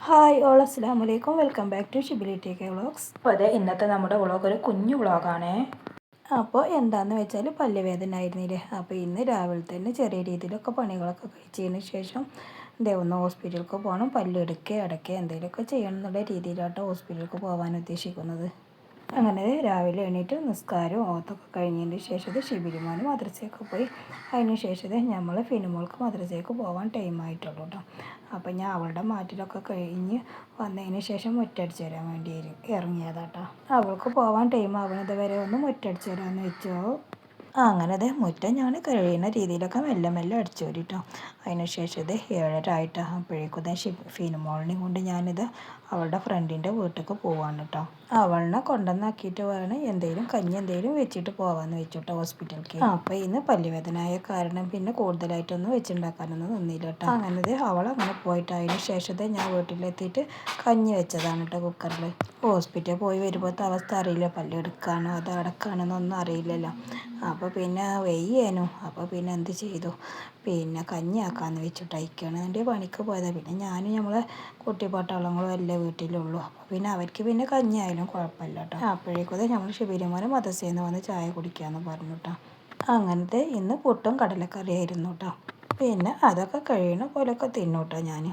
Hi all അസ്സലാമു അലൈക്കും. Welcome back to Shibili T K vlogs. അപ്പോൾ അതെ, ഇന്നത്തെ നമ്മുടെ വ്ളോഗ് ഒരു കുഞ്ഞു വ്ളോഗാണേ. അപ്പോൾ എന്താണെന്ന് വെച്ചാൽ പല്ലുവേദന ആയിരുന്നില്ലേ. അപ്പോൾ ഇന്ന് രാവിലെ തന്നെ ചെറിയ രീതിയിലൊക്കെ പണികളൊക്കെ കഴിച്ചതിന് ശേഷം ഒന്ന് ഹോസ്പിറ്റലിലേക്ക് പോകണം. പല്ലെടുക്കുക അടയ്ക്കുക എന്തെങ്കിലുമൊക്കെ ചെയ്യണം എന്നുള്ള രീതിയിലാട്ടോ ഹോസ്പിറ്റലിലേക്ക് പോകാൻ ഉദ്ദേശിക്കുന്നത്. അങ്ങനെ രാവിലെ എണീറ്റ് നിസ്കാരവും ഓത്തൊക്കെ കഴിഞ്ഞതിന് ശേഷം ഷിബിലിമോന് മദ്രസയൊക്കെ പോയി. അതിന് ശേഷം നമ്മൾ ഫിനുമോൾക്ക് മദ്രസയ്ക്ക് പോകാൻ ടൈമായിട്ടുള്ളൂ കേട്ടോ. അപ്പം ഞാൻ അവളുടെ മാറ്റിലൊക്കെ കഴിഞ്ഞ് വന്നതിന് ശേഷം മുറ്റടിച്ച് തരാൻ വേണ്ടി ഇറങ്ങിയതാട്ടോ. അവൾക്ക് പോകാൻ ടൈം ആവുന്നത് വരെ ഒന്ന് മുറ്റടിച്ച് തരാമെന്ന് വെച്ചോ. അങ്ങനെ മുറ്റം ഞാൻ കഴിയുന്ന രീതിയിലൊക്കെ മെല്ലെ മെല്ലെ അടിച്ചു വരിട്ടോ. അതിന് ശേഷം 7:30 ആയിട്ടോ. അപ്പോഴേക്കും ഫിനുമോളിനെയും കൊണ്ട് ഞാനിത് അവളുടെ ഫ്രണ്ടിൻ്റെ വീട്ടിലേക്ക് പോവാണ് കേട്ടോ. അവളിനെ കൊണ്ടുവന്നാക്കിയിട്ട് വേണം എന്തെങ്കിലും കഞ്ഞി എന്തെങ്കിലും വെച്ചിട്ട് പോകാമെന്ന് വെച്ചിട്ടോ ഹോസ്പിറ്റലിലേക്ക്. അപ്പോൾ ഇന്ന് പല്ലുവേദനയായ കാരണം പിന്നെ കൂടുതലായിട്ടൊന്നും വെച്ചുണ്ടാക്കാനൊന്നും നിന്നില്ല കേട്ടോ. അങ്ങനെ അവളങ്ങനെ പോയിട്ട് അതിന് ശേഷം ഞാൻ വീട്ടിലെത്തിയിട്ട് കഞ്ഞി വെച്ചതാണ് കേട്ടോ കുക്കറിൽ. ഹോസ്പിറ്റലിൽ പോയി വരുമ്പോഴത്തെ അവസ്ഥ അറിയില്ല, പല്ലെടുക്കാനോ അത് അടക്കാനോ എന്നൊന്നും അറിയില്ലല്ലോ. അപ്പോൾ പിന്നെ വെയ്യേനു. അപ്പോൾ പിന്നെ എന്ത് ചെയ്തു, പിന്നെ കഞ്ഞി ആക്കാമെന്ന് വെച്ചിട്ട് അയക്കുകയാണ്. എൻ്റെ പണിക്ക് പോയതാണ്. പിന്നെ ഞാനും നമ്മളെ കുട്ടിപ്പാട്ടാളങ്ങളും അല്ലേ വീട്ടിലുള്ളൂ. അപ്പോൾ പിന്നെ അവർക്ക് പിന്നെ കഞ്ഞി ആയാലും കുഴപ്പമില്ല കേട്ടോ. അപ്പോഴേക്കും നമ്മൾ ഷിബിലിമോനെ മദ്രസയിൽ നിന്ന് വന്ന് ചായ കുടിക്കാമെന്ന് പറഞ്ഞു കേട്ടോ. അങ്ങനത്തെ ഇന്ന് പുട്ടും കടലക്കറിയായിരുന്നു കേട്ടോ. പിന്നെ അതൊക്കെ കഴിയണ പോലെയൊക്കെ തിന്നു കേട്ടോ ഞാൻ.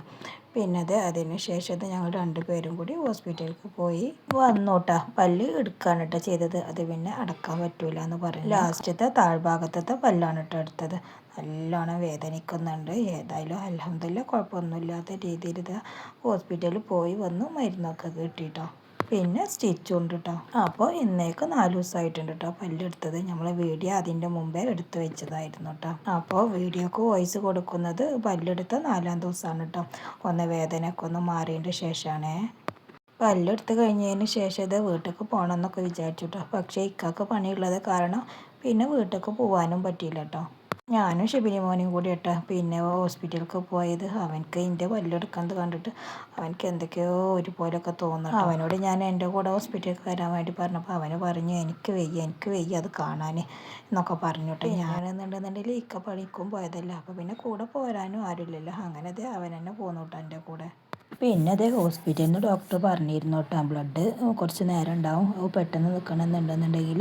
പിന്നെ അതിന് ശേഷം ഞങ്ങൾ രണ്ടുപേരും കൂടി ഹോസ്പിറ്റലിലേക്ക് പോയി വന്നു കേട്ടോ. പല്ല് എടുക്കാണ് കേട്ടോ ചെയ്തത്. അത് പിന്നെ അടക്കാൻ പറ്റൂല എന്ന് പറഞ്ഞു. ലാസ്റ്റത്തെ താഴ്ഭാഗത്തെ പല്ലാണ് കേട്ടോ എടുത്തത്. നല്ലോണം വേദനിക്കുന്നുണ്ട്. ഏതായാലും അൽഹംദുലില്ലാ കുഴപ്പമൊന്നുമില്ലാത്ത രീതിയിൽ ഹോസ്പിറ്റലിൽ പോയി വന്നു, മരുന്നൊക്കെ കിട്ടിയിട്ടോ. പിന്നെ സ്റ്റിച്ചും ഉണ്ട് കേട്ടോ. അപ്പോൾ ഇന്നേക്ക് 4 ദിവസമായിട്ടുണ്ട് കേട്ടോ പല്ലെടുത്തത്. നമ്മൾ വീഡിയോ അതിൻ്റെ മുമ്പേ എടുത്ത് വെച്ചതായിരുന്നു കേട്ടോ. അപ്പോൾ വീഡിയോക്ക് വോയിസ് കൊടുക്കുന്നത് പല്ലെടുത്ത 4-ാം ദിവസമാണ് കേട്ടോ. ഒന്ന് വേദനയൊക്കെ ഒന്ന് മാറിയതിൻ്റെ ശേഷമാണേ. പല്ലെടുത്ത് കഴിഞ്ഞതിന് ശേഷം വീട്ടിലേക്ക് പോകണം എന്നൊക്കെ വിചാരിച്ചു കേട്ടോ. പക്ഷേ ഇക്കാക്ക് പണിയുള്ളത് കാരണം പിന്നെ വീട്ടിലേക്ക് പോകാനും പറ്റിയില്ല കേട്ടോ. ഞാനും ഷിബിലിമോനും കൂടി കേട്ടോ പിന്നെ ഹോസ്പിറ്റലിലേക്ക് പോയത്. അവനക്ക് എൻ്റെ പല്ലെടുക്കുന്നത് കണ്ടിട്ട് അവനക്ക് എന്തൊക്കെയോ ഒരുപോലെയൊക്കെ തോന്നുന്നു. അവനോട് ഞാൻ എൻ്റെ കൂടെ ഹോസ്പിറ്റലിലേക്ക് വരാൻ വേണ്ടി പറഞ്ഞപ്പോൾ അവന് പറഞ്ഞു എനിക്ക് വയ്യ അത് കാണാൻ എന്നൊക്കെ പറഞ്ഞു കേട്ടോ. ഞാനെന്നുണ്ടെന്നുണ്ടെങ്കിൽ ഇക്ക പണിക്കും പോയതല്ല. അപ്പോൾ പിന്നെ കൂടെ പോരാനും ആരുമില്ലല്ലോ. അങ്ങനെ അവൻ തന്നെ പോന്നു കേട്ടോ എൻ്റെ കൂടെ. പിന്നെ ഹോസ്പിറ്റലിൽ നിന്ന് ഡോക്ടർ പറഞ്ഞിരുന്നു കേട്ടോ, ബ്ലഡ് കുറച്ച് നേരം ഉണ്ടാവും, പെട്ടെന്ന് നിൽക്കണമെന്നുണ്ടെന്നുണ്ടെങ്കിൽ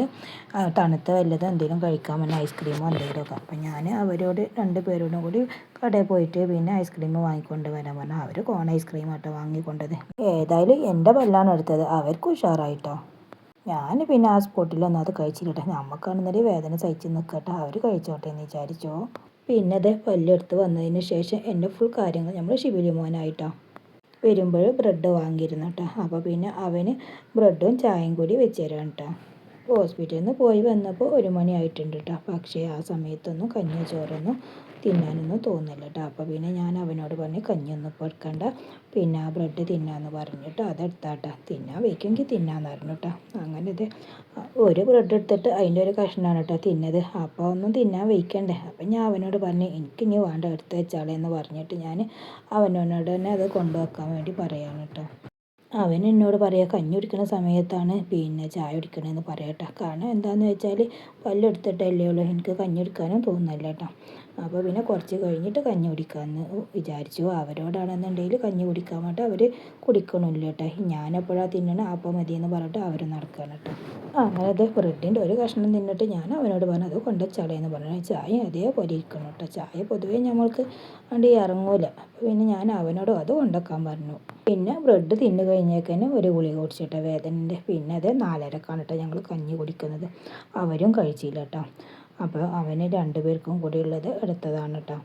തണുത്ത വല്ലതും എന്തെങ്കിലും കഴിക്കാൻ പറ്റുന്ന ഐസ്ക്രീമോ എന്തെങ്കിലുമൊക്കെ. അപ്പം ഞാൻ അവരോട് 2 പേരോടും കൂടി കടയിൽ പോയിട്ട് പിന്നെ ഐസ്ക്രീം വാങ്ങിക്കൊണ്ട് വരാൻ പറഞ്ഞു. അവർ കോൺ ഐസ്ക്രീം ആട്ടോ വാങ്ങിക്കൊണ്ടത്. ഏതായാലും എൻ്റെ പല്ലാണ് എടുത്തത്. അവർക്ക് ഉഷാറായിട്ടോ. ഞാൻ പിന്നെ ആ സ്പോട്ടിലൊന്നും അത് കഴിച്ചില്ല. നമുക്കാണെന്നൊരു വേദന സഹിച്ച് നിൽക്കട്ടെ, അവർ കഴിച്ചോട്ടെ എന്ന് വിചാരിച്ചോ. പിന്നെ പല്ലെടുത്ത് വന്നതിന് ശേഷം എൻ്റെ ഫുൾ കാര്യങ്ങൾ നമ്മൾ ഷിബിലിമോനായിട്ടോ വരുമ്പോൾ ബ്രെഡ് വാങ്ങിയിരുന്നു കേട്ടോ. അപ്പോൾ പിന്നെ അവന് ബ്രെഡും ചായയും കൂടി വെച്ച് തരാം കേട്ടോ. ഹോസ്പിറ്റലിൽ നിന്ന് പോയി വന്നപ്പോൾ 1 മണി ആയിട്ടുണ്ട് കേട്ടോ. പക്ഷേ ആ സമയത്തൊന്നും കഞ്ഞി ചോറൊന്നും തിന്നാനൊന്നും തോന്നില്ല കേട്ടോ. അപ്പോൾ പിന്നെ ഞാൻ അവനോട് പറഞ്ഞ് കഞ്ഞിയൊന്നും ഇപ്പോൾ എടുക്കണ്ട, പിന്നെ ആ ബ്രെഡ് തിന്നാന്ന് പറഞ്ഞിട്ട് അതെടുത്താട്ടോ. തിന്നാൻ വയ്ക്കുമെങ്കിൽ തിന്നാന്ന് പറഞ്ഞു കേട്ടോ. അങ്ങനെ ഒരു ബ്രെഡ് എടുത്തിട്ട് അതിൻ്റെ ഒരു കഷ്ണമാണ് കേട്ടോ തിന്നത്. അപ്പോൾ ഒന്നും തിന്നാൻ വയ്ക്കണ്ടേ. അപ്പം ഞാൻ അവനോട് പറഞ്ഞ് എനിക്കിനി വേണ്ട എടുത്ത് വെച്ചാളെന്ന് പറഞ്ഞിട്ട് ഞാൻ അവനോട് തന്നെ അത് കൊണ്ടുവെക്കാൻ വേണ്ടി പറയാണ് കേട്ടോ. അവൻ എന്നോട് പറയുക കഞ്ഞി കുടിക്കുന്ന സമയത്താണ് പിന്നെ ചായ കുടിക്കണമെന്ന് പറയട്ടോ. കാരണം എന്താണെന്ന് വെച്ചാൽ പല്ലെടുത്തിട്ടല്ലേ ഉള്ളൂ, എനിക്ക് കഞ്ഞി കുടിക്കാനും തോന്നുന്നില്ല കേട്ടോ. അപ്പോൾ പിന്നെ കുറച്ച് കഴിഞ്ഞിട്ട് കഞ്ഞി കുടിക്കാമെന്ന് വിചാരിച്ചു. അവരോടാണെന്നുണ്ടെങ്കിൽ കഞ്ഞി കുടിക്കാൻ വേണ്ടി അവർ കുടിക്കണമില്ല കേട്ടോ. ഞാനെപ്പോഴാണ് തിന്നണം അപ്പം മതിയെന്ന് പറഞ്ഞിട്ട് അവർ നടക്കുകയാണ് കേട്ടോ. അങ്ങനെ ബ്രെഡിൻ്റെ ഒരു കഷ്ണം തിന്നിട്ട് ഞാൻ അവനോട് പറഞ്ഞു അത് കൊണ്ടുവച്ചാളേന്ന് പറഞ്ഞു. ചായ അതേപോലെ ഇരിക്കണം കേട്ടോ. ചായ പൊതുവേ നമ്മൾക്ക് വണ്ടി ഇറങ്ങൂല. അപ്പോൾ പിന്നെ ഞാൻ അവനോട് അത് കൊണ്ടുവെക്കാൻ പറഞ്ഞു. പിന്നെ ബ്രെഡ് തിന്നു കഴിഞ്ഞേക്കന്നെ ഒരു ഗുളിക കുടിച്ചിട്ട് വേദനൻ്റെ. പിന്നെ 4:30ക്കാണ് കേട്ടോ ഞങ്ങൾ കഞ്ഞി കുടിക്കുന്നത്. അവരും കഴിച്ചില്ല കേട്ടോ. അപ്പോൾ അവന് 2 പേർക്കും കൂടി ഉള്ളത് എടുത്തതാണ് കേട്ടോ.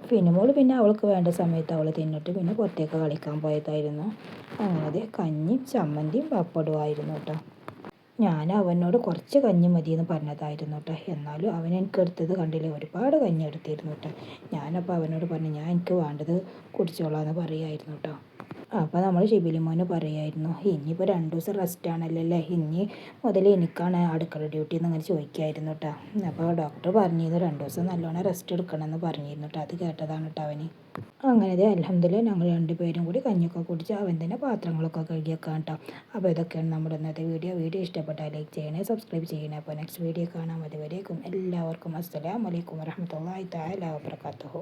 ഫിനുമോൾ പിന്നെ അവൾക്ക് വേണ്ട സമയത്ത് അവൾ തിന്നിട്ട് പിന്നെ പുറത്തേക്ക് കളിക്കാൻ പോയതായിരുന്നു. അങ്ങനെ കഞ്ഞിയും ചമ്മന്തിയും പപ്പടവും കേട്ടോ. ഞാൻ അവനോട് കുറച്ച് കഞ്ഞി മതിയെന്ന് പറഞ്ഞതായിരുന്നു കേട്ടോ. എന്നാലും അവൻ എനിക്ക് എടുത്തത് കണ്ടില്ലേ, ഒരുപാട് കഞ്ഞി എടുത്തിരുന്നു കേട്ടോ. ഞാനപ്പോൾ അവനോട് പറഞ്ഞു ഞാൻ എനിക്ക് വേണ്ടത് കുടിച്ചോളാമെന്ന് പറയുമായിരുന്നു കേട്ടോ. അപ്പോൾ നമ്മൾ ഷിബിലിമോന് പറയായിരുന്നു ഇനിയിപ്പോൾ 2 ദിവസം റെസ്റ്റ് ആണല്ലോ, ഇനി മുതൽ എനിക്കാണ് അടുക്കള ഡ്യൂട്ടി എന്നങ്ങനെ ചോദിക്കായിരുന്നു കേട്ടോ. അപ്പോൾ ഡോക്ടർ പറഞ്ഞിരുന്നു 2 ദിവസം നല്ലോണം റെസ്റ്റ് എടുക്കണമെന്ന് പറഞ്ഞിരുന്നു കേട്ടോ. അത് കേട്ടതാണ് കേട്ടോ അവന്. അങ്ങനെ അൽഹംദുലില്ലാ ഞങ്ങൾ 2 പേരും കൂടി കഞ്ഞിയൊക്കെ കുടിച്ച് അവൻ തന്നെ പാത്രങ്ങളൊക്കെ കഴുകിയൊക്കെ കേട്ടോ. അപ്പോൾ ഇതൊക്കെയാണ് നമ്മുടെ ഇന്നത്തെ വീഡിയോ ഇഷ്ടപ്പെട്ടാൽ ലൈക്ക് ചെയ്യണേ, സബ്സ്ക്രൈബ് ചെയ്യണേ. അപ്പോൾ നെക്സ്റ്റ് വീഡിയോ കാണാം. അതുവരേക്കും എല്ലാവർക്കും അസ്സലാമു അലൈക്കും വറഹ്മത്തുള്ളാഹി തആല വബറകാതുഹു.